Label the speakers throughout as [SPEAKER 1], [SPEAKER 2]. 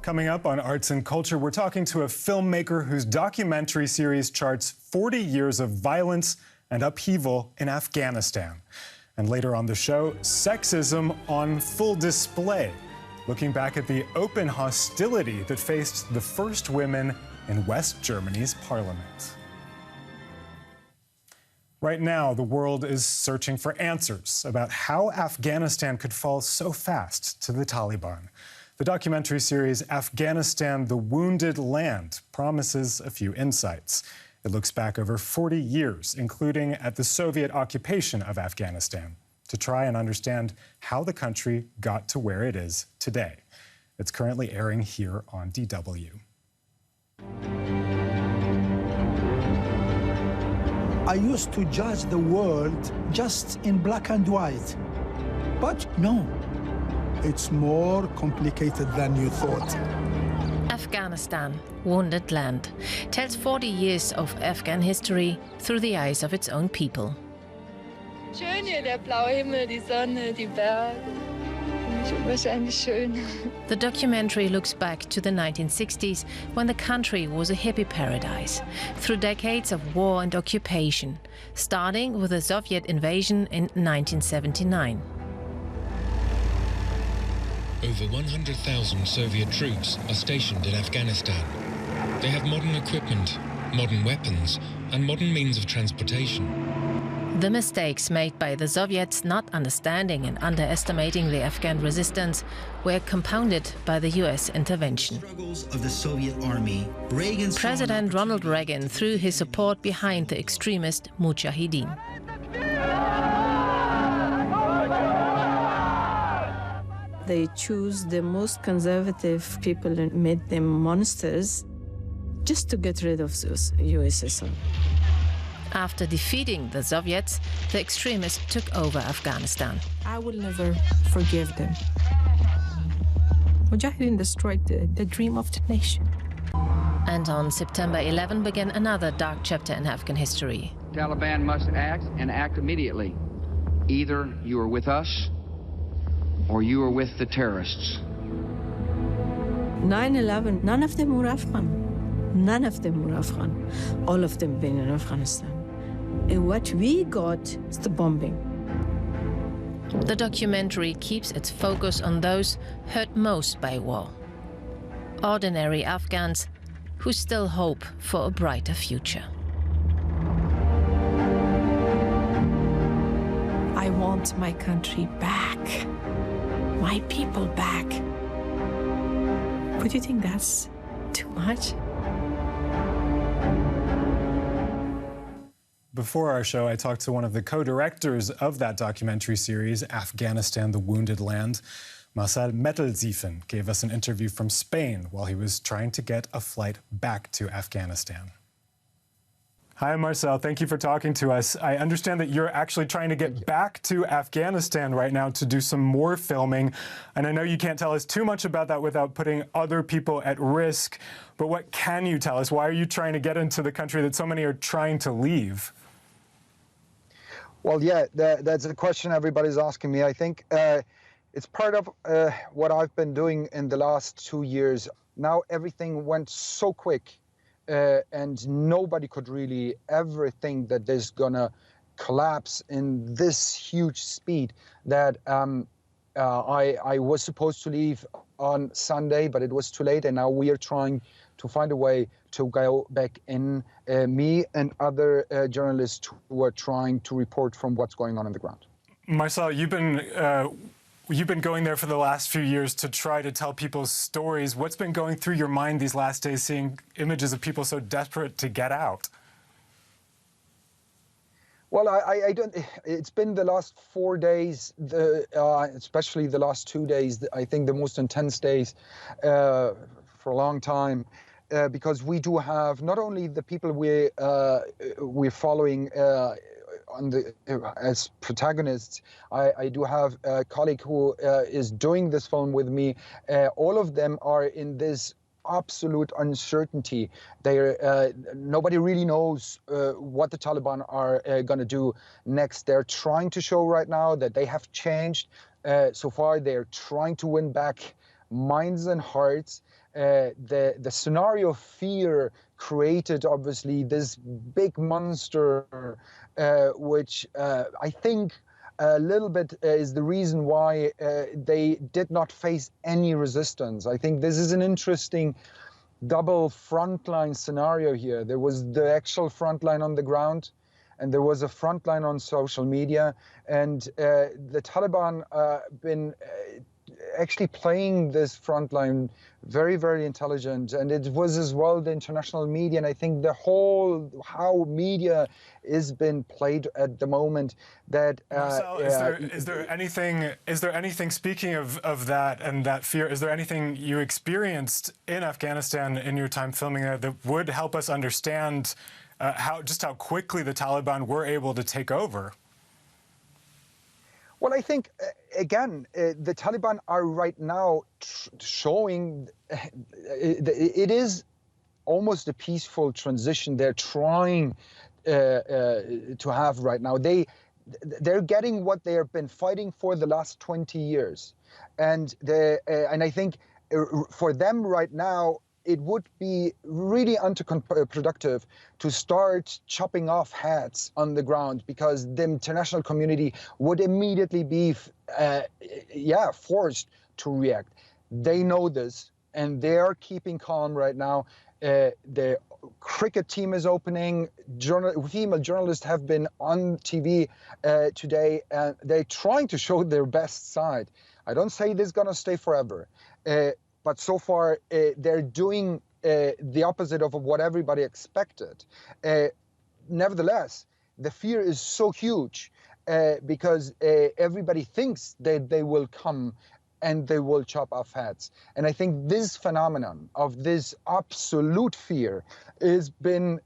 [SPEAKER 1] Coming up on Arts and Culture, we're talking to a filmmaker whose documentary series charts 40 years of violence and upheaval in Afghanistan. And later on the show, sexism on full display, looking back at the open hostility that faced the first women in West Germany's parliament. Right now, the world is searching for answers about how Afghanistan could fall so fast to the Taliban. The documentary series Afghanistan, the Wounded Land promises a few insights. It looks back over 40 years, including at the Soviet occupation of Afghanistan, to try and understand how the country got to where it is today. It's currently airing here on DW.
[SPEAKER 2] I used to judge the world just in black and white. But no, it's more complicated than you thought.
[SPEAKER 3] Afghanistan, Wounded Land, tells 40 years of Afghan history through the eyes of its own people.
[SPEAKER 4] Schön hier, der blaue Himmel, die Sonne, die Berge. Wahrscheinlich schön.
[SPEAKER 3] The documentary looks back to the 1960s, when the country was a hippie paradise, through decades of war and occupation, starting with the Soviet invasion in 1979.
[SPEAKER 5] Over 100,000 Soviet troops are stationed in Afghanistan. They have modern equipment, modern weapons, and modern means of transportation.
[SPEAKER 3] The mistakes made by the Soviets not understanding and underestimating the Afghan resistance were compounded by the US intervention.
[SPEAKER 6] Struggles of the Soviet army,
[SPEAKER 3] President Ronald Reagan threw his support behind the extremist Mujahideen.
[SPEAKER 7] They choose the most conservative people and made them monsters just to get rid of those USSR.
[SPEAKER 3] After defeating the Soviets, the extremists took over Afghanistan.
[SPEAKER 7] I will never forgive them. Mujahideen destroyed the dream of the nation.
[SPEAKER 3] And on September 11 began another dark chapter in Afghan history.
[SPEAKER 8] Taliban must act, and act immediately. Either you are with us, or you are with the terrorists.
[SPEAKER 7] 9/11, none of them were Afghan. None of them were Afghan. All of them been in Afghanistan. And what we got is the bombing.
[SPEAKER 3] The documentary keeps its focus on those hurt most by war. Ordinary Afghans who still hope for a brighter future.
[SPEAKER 7] I want my country back. My people back. Would you think that's too much?
[SPEAKER 1] Before our show, I talked to one of the co-directors of that documentary series, Afghanistan, the Wounded Land. Marcel Mettelsiefen gave us an interview from Spain while he was trying to get a flight back to Afghanistan. Hi, Marcel. Thank you for talking to us. I understand that you're actually trying to get back to Afghanistan right now to do some more filming. And I know you can't tell us too much about that without putting other people at risk. But what can you tell us? Why are you trying to get into the country that so many are trying to leave?
[SPEAKER 9] Well, yeah, that's a question everybody's asking me. I think it's part of what I've been doing in the last 2 years. Now everything went so quick, and nobody could really ever think that this is gonna collapse in this huge speed. That I was supposed to leave on Sunday, but it was too late, and now we are trying to find a way to go back in, me and other journalists who are trying to report from what's going on the ground.
[SPEAKER 1] Marcel, you've been going there for the last few years to try to tell people's stories. What's been going through your mind these last days, seeing images of people so desperate to get out?
[SPEAKER 9] Well, I don't. It's been the last 4 days, especially the last 2 days. I think the most intense days for a long time, because we do have not only the people we're following as protagonists. I do have a colleague who is doing this film with me. All of them are in this absolute uncertainty. Nobody really knows what the Taliban are going to do next. They're trying to show right now that they have changed. So far, they're trying to win back minds and hearts. the scenario of fear created, obviously, this big monster, which I think a little bit is the reason why they did not face any resistance. I think this is an interesting double frontline scenario here. There was the actual frontline on the ground, and there was a frontline on social media, and the Taliban been actually playing this frontline very, very intelligent, and it was as well the international media, and I think the whole how media is been played at the moment that
[SPEAKER 1] Marcel, is there anything speaking of that and that fear, is there anything you experienced in Afghanistan in your time filming there that would help us understand how quickly the Taliban were able to take over?
[SPEAKER 9] Well, I think, again, the Taliban are right now showing it is almost a peaceful transition they're trying to have right now. They're getting what they have been fighting for the last 20 years. And I think for them right now, it would be really counterproductive to start chopping off heads on the ground, because the international community would immediately be, forced to react. They know this, and they are keeping calm right now. The cricket team is opening. Female journalists have been on TV today, and they're trying to show their best side. I don't say this is going to stay forever. But so far, they're doing the opposite of what everybody expected. Nevertheless, the fear is so huge because everybody thinks that they will come and they will chop off heads. And I think this phenomenon of this absolute fear has been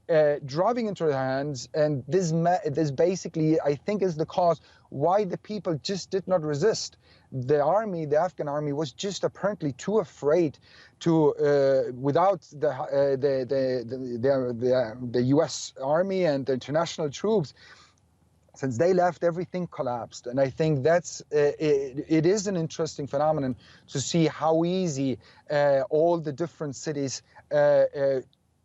[SPEAKER 9] driving into their hands, and this basically, I think, is the cause why the people just did not resist. The army, the Afghan army, was just apparently too afraid to, without the U.S. army and the international troops. Since they left, everything collapsed, and I think that's it is an interesting phenomenon to see how easy all the different cities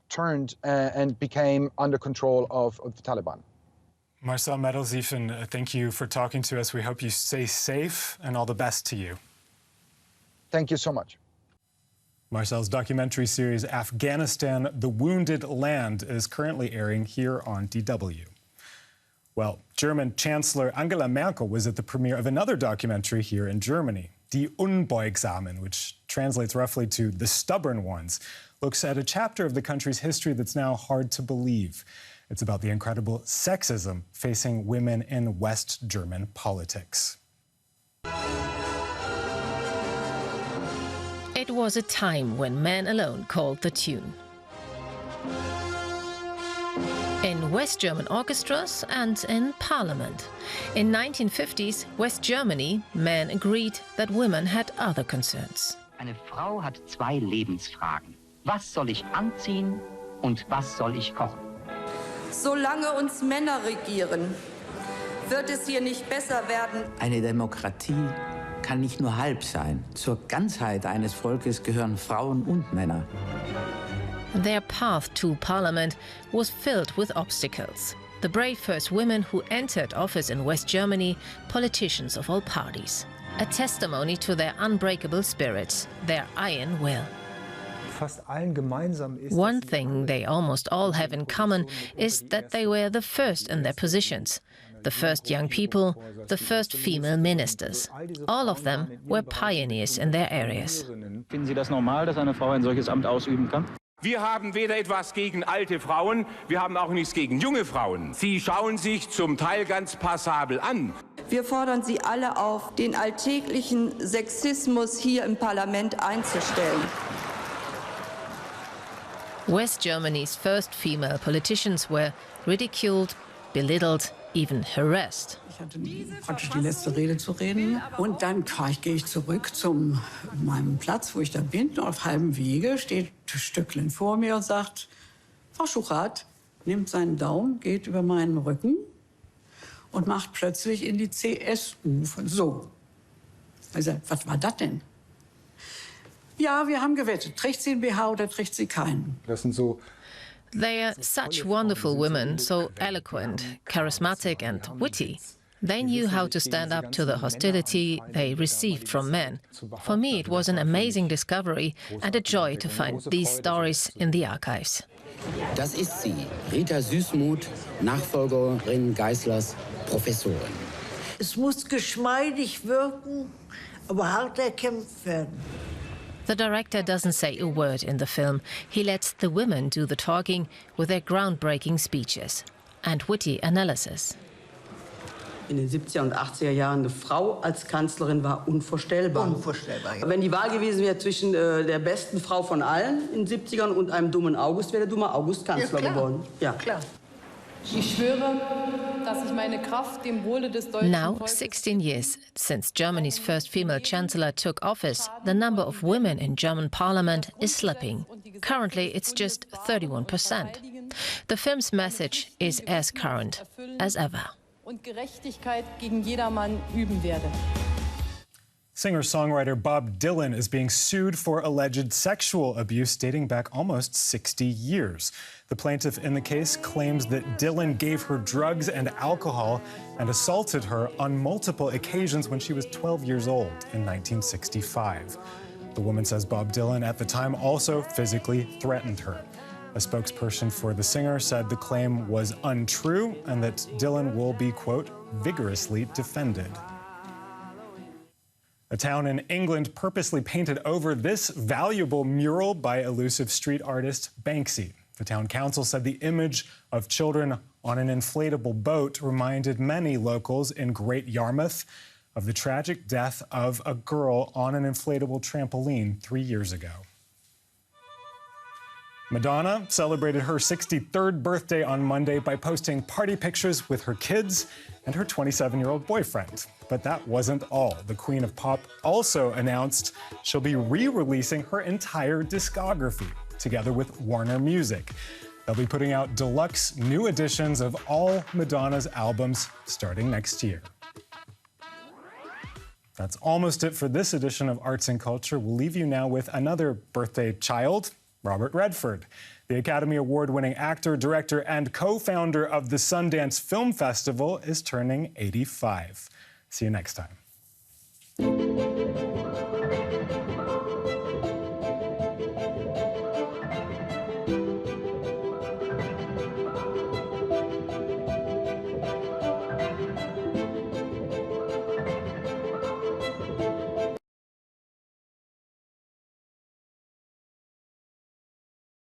[SPEAKER 9] turned and became under control of the Taliban.
[SPEAKER 1] Marcel Mettelsiefen, thank you for talking to us. We hope you stay safe, and all the best to you.
[SPEAKER 9] Thank you so much.
[SPEAKER 1] Marcel's documentary series, Afghanistan, The Wounded Land, is currently airing here on DW. Well, German Chancellor Angela Merkel was at the premiere of another documentary here in Germany. Die Unbeugsamen, which translates roughly to The Stubborn Ones, looks at a chapter of the country's history that's now hard to believe. It's about the incredible sexism facing women in West German politics.
[SPEAKER 3] It was a time when men alone called the tune. In West German orchestras and in parliament. In 1950s West Germany, men agreed that women had other concerns.
[SPEAKER 10] Eine Frau hat zwei Lebensfragen. Was soll ich anziehen und was soll ich kochen?
[SPEAKER 11] Solange uns Männer regieren, wird es hier nicht besser werden.
[SPEAKER 12] Eine Demokratie kann nicht nur halb sein. Zur Ganzheit eines Volkes gehören Frauen und Männer.
[SPEAKER 3] Their path to parliament was filled with obstacles. The brave first women who entered office in West Germany, politicians of all parties. A testimony to their unbreakable spirit, their iron will. One thing they almost all have in common is that they were the first in their positions. The first young people, the first female ministers. All of them were pioneers in their areas.
[SPEAKER 13] Finden Sie das normal, dass eine Frau ein solches Amt ausüben kann?
[SPEAKER 14] Wir haben weder etwas gegen alte Frauen, wir haben auch nichts gegen junge Frauen. Sie schauen sich zum Teil ganz passabel an.
[SPEAKER 11] Wir fordern Sie alle auf, den alltäglichen Sexismus hier im Parlament einzustellen.
[SPEAKER 3] West Germany's first female politicians were ridiculed, belittled, even harassed.
[SPEAKER 15] Ich hatte praktisch die letzte Rede zu reden. Und dann gehe ich zurück zu meinem Platz, wo ich da bin. Und auf halbem Wege steht ein Stückchen vor mir und sagt, Frau Schuchart, nimmt seinen Daumen, geht über meinen Rücken und macht plötzlich in die CSU. So. Also, was war das denn? Ja, wir haben gewettet. Trägt sie einen BH oder trägt sie keinen?
[SPEAKER 16] Das sind so.
[SPEAKER 3] They are such wonderful women, so eloquent, charismatic and witty. They knew how to stand up to the hostility they received from men. For me, it was an amazing discovery and a joy to find these stories in the archives.
[SPEAKER 17] Das ist sie, Rita Süßmuth, Nachfolgerin Geißlers, Professorin.
[SPEAKER 18] Es muss geschmeidig wirken, aber hart erkämpft werden.
[SPEAKER 3] The director doesn't say a word in the film. He lets the women do the talking with their groundbreaking speeches and witty analysis.
[SPEAKER 19] In den 70er und 80er Jahren eine Frau als Kanzlerin war unvorstellbar.
[SPEAKER 18] Unvorstellbar, ja.
[SPEAKER 19] Wenn die Wahl gewesen wäre zwischen der besten Frau von allen in den 70ern und einem dummen August, wäre der dumme August Kanzler geworden. Ja,
[SPEAKER 18] klar.
[SPEAKER 20] Ich schwöre, dass ich meine Kraft dem Wohle des deutschen
[SPEAKER 3] Now,
[SPEAKER 20] Volkes
[SPEAKER 3] 16 years since Germany's first female chancellor took office, the number of women in German parliament is slipping. Currently, it's just 31%. The film's message is as current as ever.
[SPEAKER 20] Und Gerechtigkeit gegen jedermann üben werde.
[SPEAKER 1] Singer-songwriter Bob Dylan is being sued for alleged sexual abuse dating back almost 60 years. The plaintiff in the case claims that Dylan gave her drugs and alcohol and assaulted her on multiple occasions when she was 12 years old in 1965. The woman says Bob Dylan at the time also physically threatened her. A spokesperson for the singer said the claim was untrue and that Dylan will be, quote, vigorously defended. A town in England purposely painted over this valuable mural by elusive street artist Banksy. The town council said the image of children on an inflatable boat reminded many locals in Great Yarmouth of the tragic death of a girl on an inflatable trampoline 3 years ago. Madonna celebrated her 63rd birthday on Monday by posting party pictures with her kids and her 27-year-old boyfriend. But that wasn't all. The Queen of Pop also announced she'll be re-releasing her entire discography together with Warner Music. They'll be putting out deluxe new editions of all Madonna's albums starting next year. That's almost it for this edition of Arts and Culture. We'll leave you now with another birthday child, Robert Redford. The Academy Award-winning actor, director, and co-founder of the Sundance Film Festival is turning 85. See you next time.